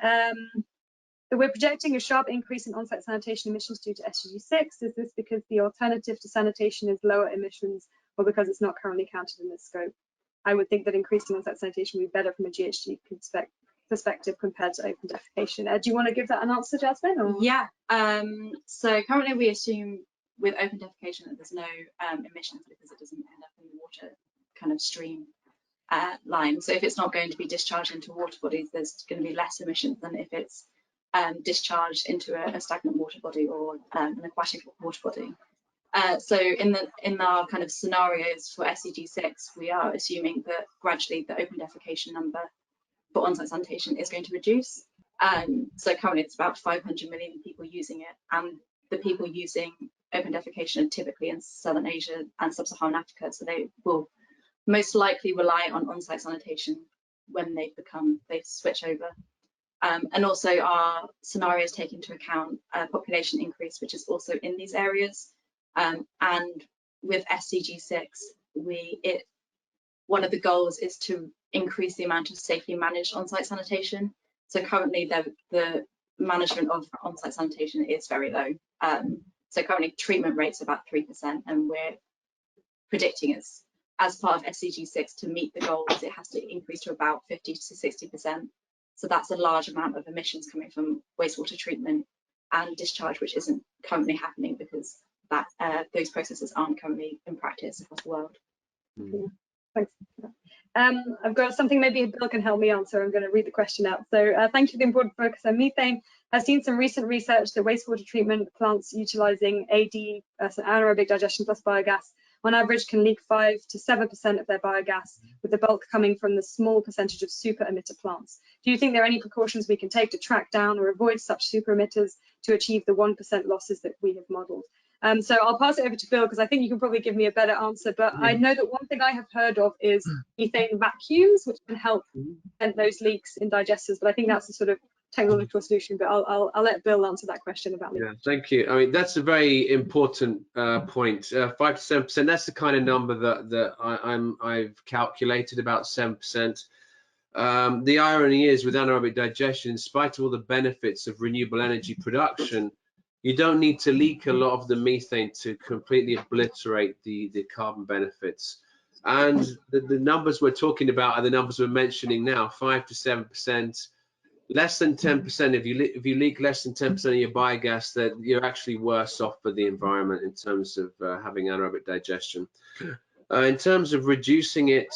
we're projecting a sharp increase in on-site sanitation emissions due to SDG 6. Is this because the alternative to sanitation is lower emissions, or because it's not currently counted in this scope? I would think that increasing on-site sanitation would be better from a GHG perspective compared to open defecation. Do you want to give that an answer, Jasmine? Or? Yeah. So currently we assume with open defecation that there's no emissions because it doesn't end up in the water kind of stream line. So if it's not going to be discharged into water bodies, there's going to be less emissions than if it's discharged into a stagnant water body or an aquatic water body. So in our kind of scenarios for SDG 6, we are assuming that gradually the open defecation number for on-site sanitation is going to reduce. So currently it's about 500 million people using it, and the people using open defecation are typically in Southern Asia and Sub-Saharan Africa, so they will most likely rely on on-site sanitation when they switch over. And also our scenarios take into account population increase, which is also in these areas. And with SDG 6, one of the goals is to increase the amount of safely managed on-site sanitation. So currently the management of on-site sanitation is very low. So currently treatment rates are about 3%, and we're predicting as part of SDG 6 to meet the goals, it has to increase to about 50 to 60%. So that's a large amount of emissions coming from wastewater treatment and discharge, which isn't currently happening because those processes aren't currently in practice across the world. Thanks. I've got something maybe Bill can help me answer. I'm going to read the question out. So thank you for the important focus on methane. I've seen some recent research that wastewater treatment plants utilizing AD, so anaerobic digestion plus biogas, on average can leak 5 to 7% of their biogas, with the bulk coming from the small percentage of super emitter plants. Do you think there are any precautions we can take to track down or avoid such super emitters to achieve the 1% losses that we have modeled? So I'll pass it over to Bill, because I think you can probably give me a better answer, but I know that one thing I have heard of is methane vacuums, which can help prevent those leaks in digesters, but I think that's a sort of technological solution, but I'll let Bill answer that question about leaks. Yeah, thank you. I mean, that's a very important point. 5 to 7%, that's the kind of number that I've calculated, about 7%. The irony is with anaerobic digestion, in spite of all the benefits of renewable energy production, you don't need to leak a lot of the methane to completely obliterate the carbon benefits. And the numbers we're talking about are the numbers we're mentioning now, 5 to 7%, less than 10%. If you leak less than 10% of your biogas, then you're actually worse off for the environment in terms of having anaerobic digestion. In terms of reducing it,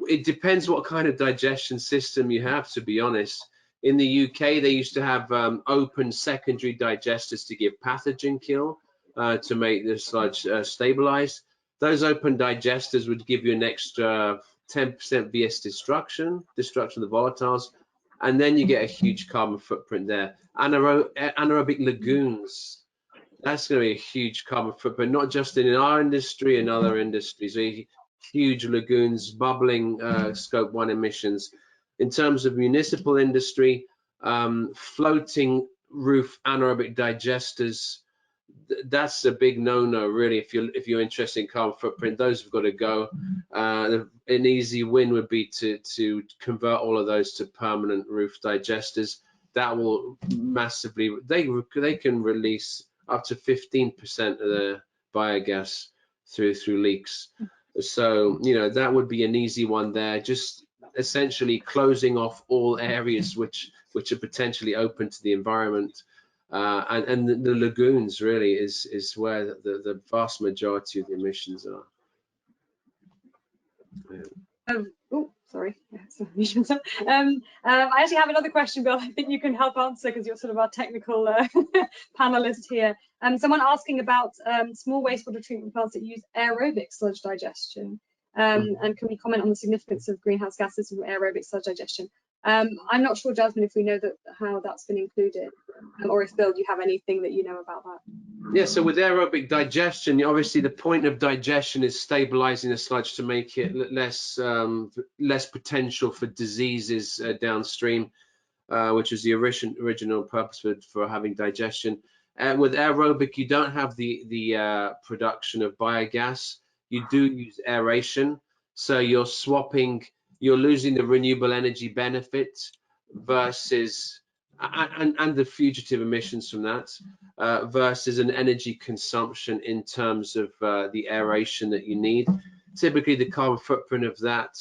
it depends what kind of digestion system you have, to be honest. In the UK, they used to have open secondary digesters to give pathogen kill to make the sludge stabilize. Those open digesters would give you an extra 10% VS destruction of the volatiles, and then you get a huge carbon footprint there. Anaerobic lagoons, that's going to be a huge carbon footprint, not just in our industry and other industries. Huge lagoons, bubbling scope 1 emissions. In terms of municipal industry, floating roof anaerobic digesters, that's a big no-no, really. If you're interested in carbon footprint, those have got to go. An easy win would be to convert all of those to permanent roof digesters. That will massively, they can release up to 15% of the biogas through leaks. So that would be an easy one there. Just essentially closing off all areas which are potentially open to the environment, and the lagoons really is where the vast majority of the emissions are. Oh, sorry. I actually have another question, Bill. I think you can help answer because you're sort of our technical panelist here. Someone asking about small wastewater treatment plants that use aerobic sludge digestion. And can we comment on the significance of greenhouse gases from aerobic sludge digestion? I'm not sure, Jasmine, if we know that how that's been included, or if, Bill, do you have anything that you know about that? Yeah, so with aerobic digestion, obviously the point of digestion is stabilizing the sludge to make it less potential for diseases downstream, which is the original purpose for having digestion. With aerobic, you don't have the production of biogas. You do use aeration, so you're losing the renewable energy benefit versus and the fugitive emissions from that versus an energy consumption in terms of the aeration that you need. Typically, the carbon footprint of that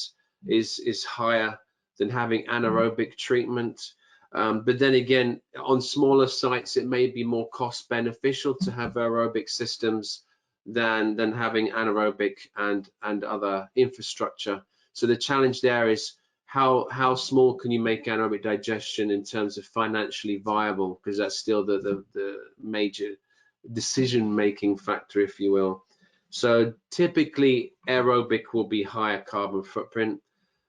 is higher than having anaerobic treatment. But then again, on smaller sites, it may be more cost beneficial to have aerobic systems than having anaerobic and other infrastructure. So the challenge there is how small can you make anaerobic digestion in terms of financially viable, because that's still the major decision-making factor, if you will. So typically aerobic will be higher carbon footprint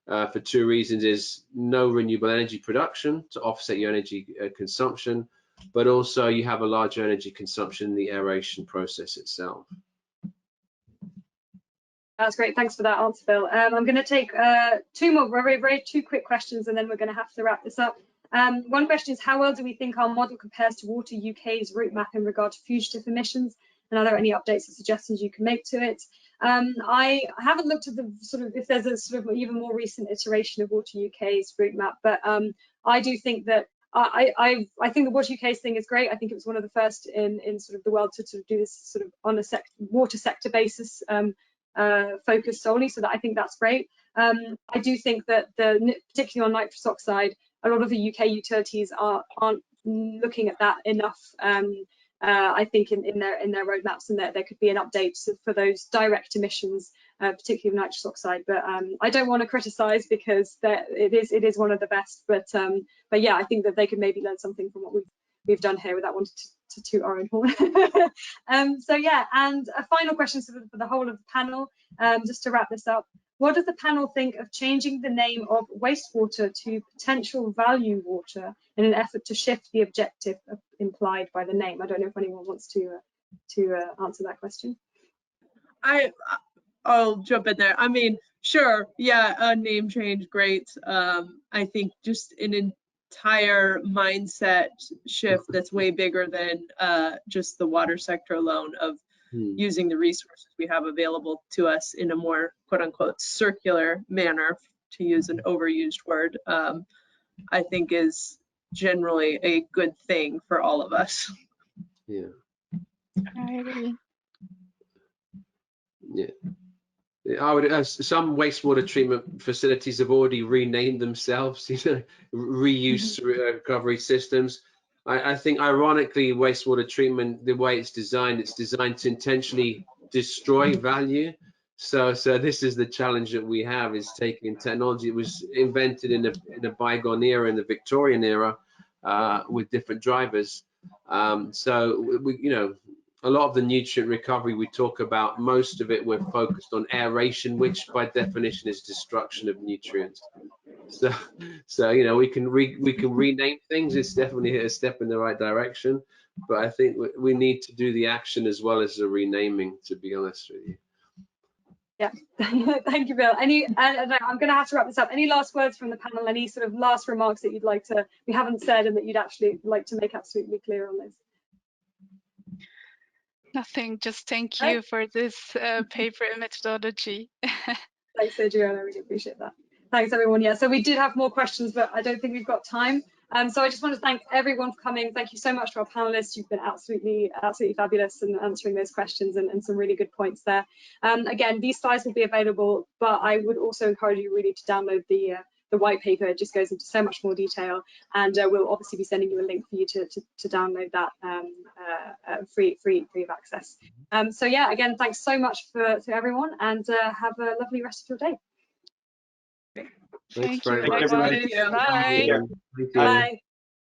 for two reasons: is no renewable energy production to offset your energy consumption, but also you have a larger energy consumption in the aeration process itself. That's great. Thanks for that answer, Bill. I'm going to take two more very quick questions, and then we're going to have to wrap this up. One question is, how well do we think our model compares to Water UK's route map in regard to fugitive emissions? And are there any updates or suggestions you can make to it? I haven't looked at the sort of if there's a sort of even more recent iteration of Water UK's route map, but I do think that I think the Water UK's thing is great. I think it was one of the first in sort of the world to sort of do this sort of on a water sector basis. Focus solely, so that I think that's great. I do think that particularly on nitrous oxide, a lot of the UK utilities aren't looking at that enough. I think in their roadmaps, and that there could be an update for those direct emissions, particularly of nitrous oxide. But I don't want to criticise because it is one of the best. But yeah, I think that they could maybe learn something from what we've done here without wanting to toot our own horn. So yeah, and a final question for the whole of the panel, just to wrap this up. What does the panel think of changing the name of wastewater to potential value water in an effort to shift the objective implied by the name? I don't know if anyone wants to answer that question. I'll jump in there. I mean, sure, yeah, a name change, great. I think just an entire mindset shift that's way bigger than just the water sector alone, of using the resources we have available to us in a more quote unquote circular manner, to use an overused word, I think is generally a good thing for all of us. Yeah. I agree. Yeah. I would. Some wastewater treatment facilities have already renamed themselves, reuse recovery systems. I think, ironically, wastewater treatment, the way it's designed to intentionally destroy value. So this is the challenge that we have: is taking technology that was invented in a bygone era, in the Victorian era, with different drivers. So we, a lot of the nutrient recovery we talk about, most of it we're focused on aeration, which by definition is destruction of nutrients. So we can rename things. It's definitely a step in the right direction, but I think we need to do the action as well as the renaming, to be honest with you. Yeah, thank you, Bill. I'm going to have to wrap this up. Any last words from the panel? Any sort of last remarks that you'd like to, we haven't said, and that you'd actually like to make absolutely clear on this? Nothing, just thank you for this paper and methodology. Thanks, Adriana, I really appreciate that. Thanks, everyone. Yeah, so we did have more questions, but I don't think we've got time. So I just want to thank everyone for coming. Thank you so much to our panelists. You've been absolutely fabulous in answering those questions, and some really good points there. Again, these slides will be available, but I would also encourage you really to download the white paper. It just goes into so much more detail, and we'll obviously be sending you a link for you to download that free of access. So yeah, again, thanks so much to everyone, and have a lovely rest of your day. Thanks Thank very you much. very much. everybody. Bye. Thank you. Bye. Bye.